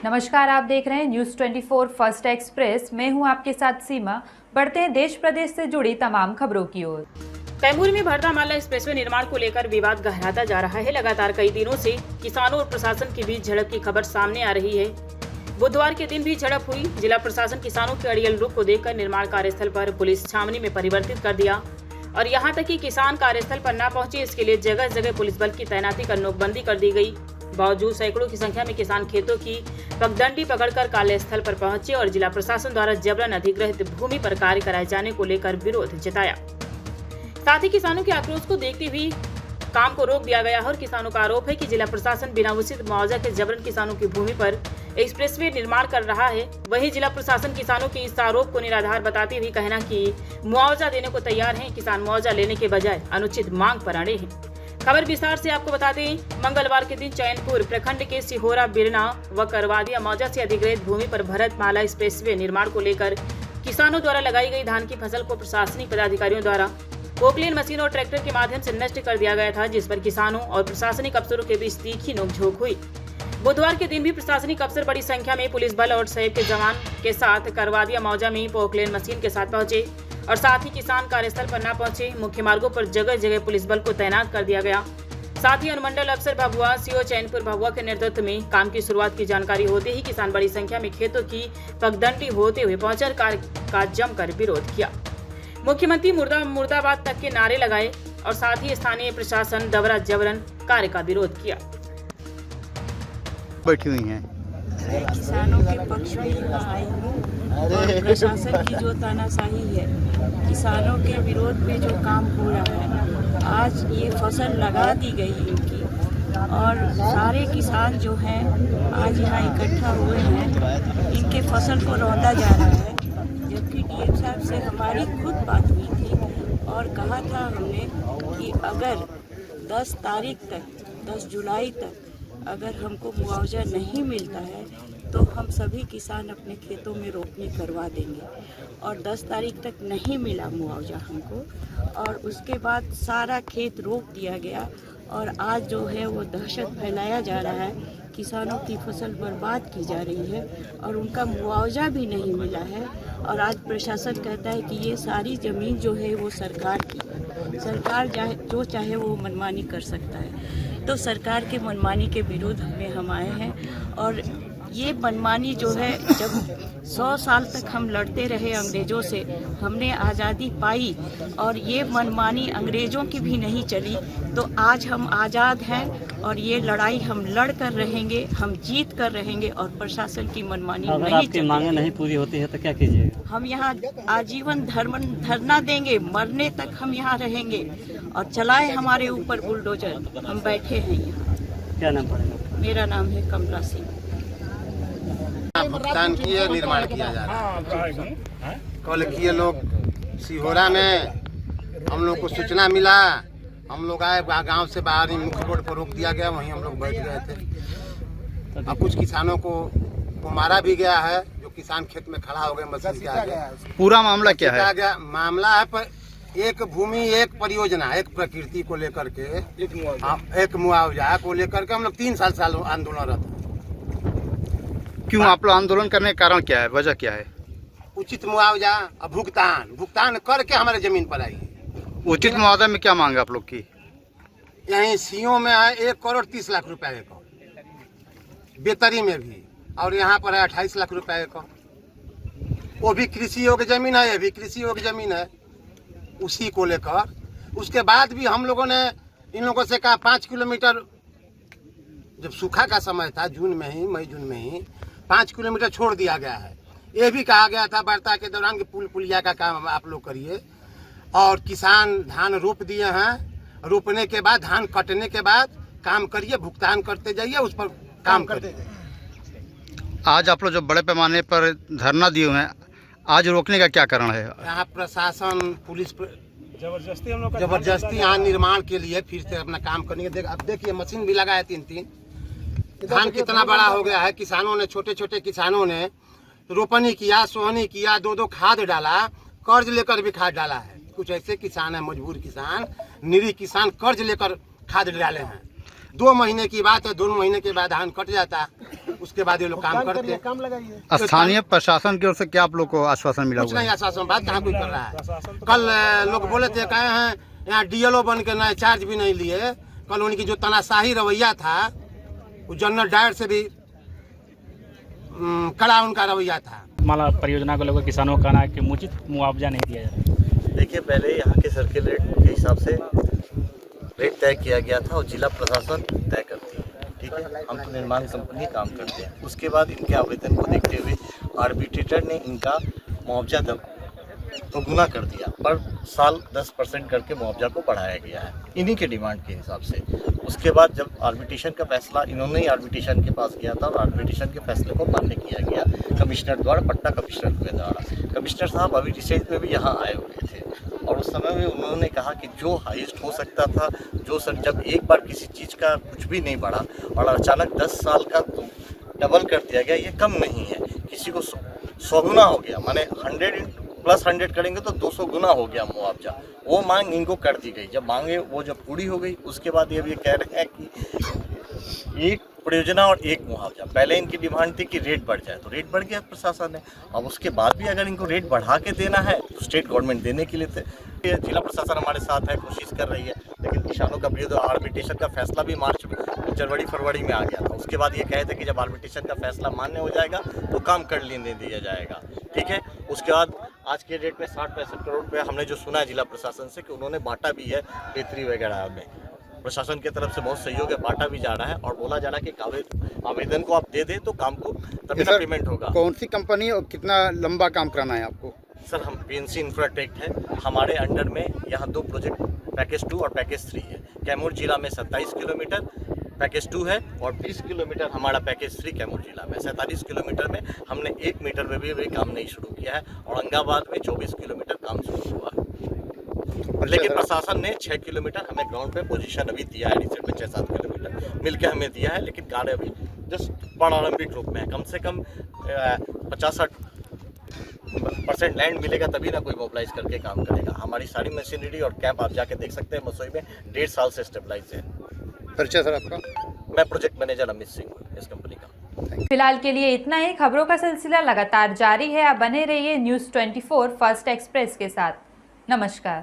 नमस्कार, आप देख रहे हैं न्यूज़ 24 फर्स्ट एक्सप्रेस। मैं हूं आपके साथ सीमा। बढ़ते हैं देश प्रदेश से जुड़ी तमाम खबरों की ओर। कैमूर में भरदा-माला एक्सप्रेसवे निर्माण को लेकर विवाद गहराता जा रहा है। लगातार कई दिनों से किसानों और प्रशासन के बीच झड़प की खबर सामने आ रही है। बुधवार के दिन भी झड़प हुई। जिला प्रशासन किसानों के अड़ियल रुख को देखकर निर्माण कार्यस्थल पर पुलिस छावनी में परिवर्तित कर दिया और यहां तक कि किसान कार्यस्थल पर न पहुंचे, इसके लिए जगह जगह पुलिस बल की तैनाती कर नोकबंदी कर दी गई। बावजूद सैकड़ों की संख्या में किसान खेतों की पगडंडी पकड़कर कार्यस्थल पर पहुंचे और जिला प्रशासन द्वारा जबरन अधिग्रहित भूमि पर कार्य कराए जाने को लेकर विरोध जताया। साथ ही किसानों के आक्रोश को देखते हुए काम को रोक दिया गया और किसानों का आरोप है कि जिला प्रशासन बिना उचित मुआवजा के जबरन किसानों की भूमि पर एक्सप्रेसवे निर्माण कर रहा है। वहीं जिला प्रशासन किसानों के इस आरोप को निराधार बताते हुए कहना कि मुआवजा देने को तैयार हैं, किसान मुआवजा लेने के बजाय अनुचित मांग पर अड़े हैं। खबर विस्तार से आपको बता दें, मंगलवार के दिन चैनपुर प्रखंड के सिहोरा बिरना व करवादिया मौजा से अधिग्रहित भूमि पर भरत-माला एक्सप्रेसवे निर्माण को लेकर किसानों द्वारा लगाई गई धान की फसल को प्रशासनिक पदाधिकारियों द्वारा पोकलेन मशीन और ट्रैक्टर के माध्यम से नष्ट कर दिया गया था, जिस पर किसानों और प्रशासनिक अफसरों के बीच तीखी नोकझोंक हुई। बुधवार के दिन भी प्रशासनिक अफसर बड़ी संख्या में पुलिस बल और सैप के जवान के साथ करवादिया मौजा में पोकलेन मशीन के साथ पहुंचे और साथ ही किसान कार्यस्थल पर न पहुंचे। मुख्य मार्गों पर जगह जगह पुलिस बल को तैनात कर दिया गया। साथ ही अनुमंडल अफसर भभुआ सीओ चैनपुर भभुआ के नेतृत्व में काम की शुरुआत की जानकारी होते ही किसान बड़ी संख्या में खेतों की पगडंडी होते हुए पहुंचकर कार्य का जमकर विरोध किया। मुख्यमंत्री मुर्दाबाद तक के नारे लगाए और साथ ही स्थानीय प्रशासन द्वारा जबरन कार्य का विरोध किया। बैठी हुई हैं किसानों के पक्ष में यहाँ आई हूँ और प्रशासन की जो तानाशाही है, किसानों के विरोध में जो काम हो रहा है, आज ये फसल लगा दी गई इनकी और सारे किसान जो हैं आज यहाँ इकट्ठा हुए हैं, इनके फसल को रौंदा जा रहा है। जबकि डीएम साहब से हमारी खुद बात हुई थी और कहा था हमने कि अगर 10 तारीख तक 10 जुलाई तक अगर हमको मुआवजा नहीं मिलता है तो हम सभी किसान अपने खेतों में रोपनी करवा देंगे। और 10 तारीख तक नहीं मिला मुआवजा हमको और उसके बाद सारा खेत रोप दिया गया और आज जो है वो दहशत फैलाया जा रहा है। किसानों की फसल बर्बाद की जा रही है और उनका मुआवजा भी नहीं मिला है। और आज प्रशासन कहता है कि ये सारी ज़मीन जो है वो सरकार की, सरकार जो चाहे वो मनमानी कर सकता है। तो सरकार के मनमानी के विरोध में हम आए हैं और ये मनमानी जो है, जब 100 साल तक हम लड़ते रहे अंग्रेज़ों से, हमने आज़ादी पाई और ये मनमानी अंग्रेज़ों की भी नहीं चली, तो आज हम आज़ाद हैं और ये लड़ाई हम लड़ कर रहेंगे, हम जीत कर रहेंगे और प्रशासन की मनमानी अगर नहीं आपकी मांगे नहीं पूरी होती है तो क्या कीजिएगा? हम यहाँ आजीवन धरना देंगे, मरने तक हम यहाँ रहेंगे और चलाए हमारे ऊपर बुलडोजर। हम बैठे हैं यहाँ। क्या नाम पड़ेगा? मेरा नाम है कमला सिंह। भुगतान किए निर्माण किया जा रहा है। कल किए लोग सिहोरा में हम लोग को सूचना मिला, हम लोग आए, गांव से बाहर ही मुख्य रोड पर रोक दिया गया, वहीं हम लोग बैठ गए थे। अब कुछ किसानों को मारा भी गया है, जो किसान खेत में खड़ा हो गए मशीन के आगे। पूरा मामला क्या है? गया मामला है पर एक भूमि एक परियोजना, एक प्रकृति को लेकर के एक मुआवजा को लेकर के हम लोग 3 साल आंदोलनरत हैं। क्यों आप लोग आंदोलन करने का कारण क्या है, वजह क्या है? उचित मुआवजा और भुगतान करके हमारे जमीन पर आई। उचित मुआवजा में क्या मांग है आप लोग की? यहीं सीओ में है 1 करोड़ 30 लाख रुपए एकड़, बेतरी में भी, और यहाँ पर है 28 लाख रुपए एकड़। वो भी कृषि योग्य जमीन है, ये भी कृषि योग्य जमीन है। उसी को लेकर उसके बाद भी हम लोगों ने इन लोगों से कहा 5 किलोमीटर, जब सूखा का समय था जून में ही, मई जून में ही 5 किलोमीटर छोड़ दिया गया है। ये भी कहा गया था वार्ता के दौरान कि पुलिया का काम आप लोग करिए और किसान धान रोप दिए हैं, रोपने के बाद धान कटने के बाद काम करिए, भुगतान करते जाइए, उस पर काम करिए। आज आप लोग जो बड़े पैमाने पर धरना दिए हुए हैं, आज रोकने का क्या कारण है? यहाँ प्रशासन पुलिस जबरदस्ती यहाँ निर्माण के लिए फिर से अपना काम करेंगे। अब देखिए मशीन भी लगा है 3-3, धान कितना बड़ा हो गया है। किसानों ने, छोटे छोटे किसानों ने रोपनी किया, सोहनी किया, 2-2 खाद डाला, कर्ज लेकर भी खाद डाला है। कुछ ऐसे किसान है, मजबूर किसान, निरीह किसान कर्ज लेकर खाद डाले हैं। 2 महीने की बात है, 2 महीने के बाद धान कट जाता है, उसके बाद ये लोग काम करते हैं। स्थानीय प्रशासन की ओर से क्या आप लोग को आश्वासन मिला कुछ हुआ नहीं है? आश्वासन, बात कहाँ कोई कर रहा है। कल लोग बोले थे, कहे हैं यहाँ डीएलओ बन के नए चार्ज भी नहीं लिए। कल उनकी जो तानाशाही रवैया था, वो जनरल डायर से भी कड़ा उनका रवैया था। माला परियोजना को लेकर किसानों का कहना है कि उचित मुआवजा नहीं दिया जा रहा। देखिए, पहले यहाँ के सर्किल रेट के हिसाब से रेट तय किया गया था और जिला प्रशासन तय करती है, ठीक है। हम तो निर्माण कंपनी काम करते हैं। उसके बाद इनके आवेदन को देखते हुए आर्बिट्रेटर ने इनका मुआवजा तो गुना कर दिया, पर साल 10% करके मुआवजा को बढ़ाया गया है इन्हीं के डिमांड के हिसाब से। उसके बाद जब आर्बिट्रेशन का फैसला, इन्होंने ही आर्बिट्रेशन के पास गया था और आर्बिट्रेशन के फैसले को मान्य किया गया कमिश्नर द्वारा, पट्टा कमिश्नर के द्वारा। कमिश्नर साहब अभी रिसेंट में भी यहाँ आए हुए थे और उस समय में उन्होंने कहा कि जो हाईएस्ट हो सकता था, जो सर जब एक बार किसी चीज़ का कुछ भी नहीं बढ़ा और अचानक 10 साल का डबल कर दिया गया, ये कम नहीं है। किसी को 100 गुना हो गया, माने 100 + 100 करेंगे तो 200 गुना हो गया मुआवजा। वो मांग इनको कर दी गई। जब मांगे वो जब पूरी हो गई, उसके बाद ये भी कह रहे हैं कि एक परियोजना और एक मुआवजा। पहले इनकी डिमांड थी कि रेट बढ़ जाए, तो रेट बढ़ गया प्रशासन ने। अब उसके बाद भी अगर इनको रेट बढ़ा के देना है तो स्टेट गवर्नमेंट देने के लिए थे। जिला प्रशासन हमारे साथ है, कोशिश कर रही है, लेकिन किसानों का विरुद्ध आर्बिट्रेशन का फैसला भी मार्च जनवरी फरवरी में आ गया था। उसके बाद ये कहे थे कि जब आर्बिट्रेशन का फैसला मान्य हो जाएगा तो काम कर लेने दिया जाएगा, ठीक है। उसके बाद आज के डेट में 60-65 करोड़ रुपये हमने जो सुना है जिला प्रशासन से कि उन्होंने बांटा भी है बेतरी वगैरह में। प्रशासन की तरफ से बहुत सहयोग है, बांटा भी जा रहा है और बोला जा रहा है कि आवेदन को आप दे दें तो काम को तभी ना पेमेंट होगा। कौन सी कंपनी और कितना लंबा काम कराना है आपको? सर, हम PNC इंफ्राटेक है, हमारे अंडर में यहाँ 2 प्रोजेक्ट पैकेज 2 और पैकेज 3 है। कैमूर जिला में 27 किलोमीटर पैकेज 2 है और 20 किलोमीटर हमारा पैकेज 3 कैमूर जिला में। 47 किलोमीटर में हमने 1 मीटर में भी काम नहीं शुरू किया है और औरंगाबाद में 24 किलोमीटर काम शुरू हुआ है। लेकिन प्रशासन ने 6 किलोमीटर हमें ग्राउंड पे पोजीशन अभी दिया है, रिसेंट में 6-7 किलोमीटर मिलकर हमें दिया है, लेकिन कार्य अभी जस्ट प्रारंभिक रूप में है। कम से कम 50-60% लैंड मिलेगा तभी ना कोई मोबिलाइज करके काम करेगा। हमारी सारी मशीनरी और कैंप आप जाके देख सकते हैं मसोई में 1.5 साल से स्टेबलाइज है। परिचय सर आपका? मैं प्रोजेक्ट मैनेजर अमित सिंह इस कंपनी का। फिलहाल के लिए इतना ही। खबरों का सिलसिला लगातार जारी है। आप बने रहिए News 24 फर्स्ट एक्सप्रेस के साथ। नमस्कार।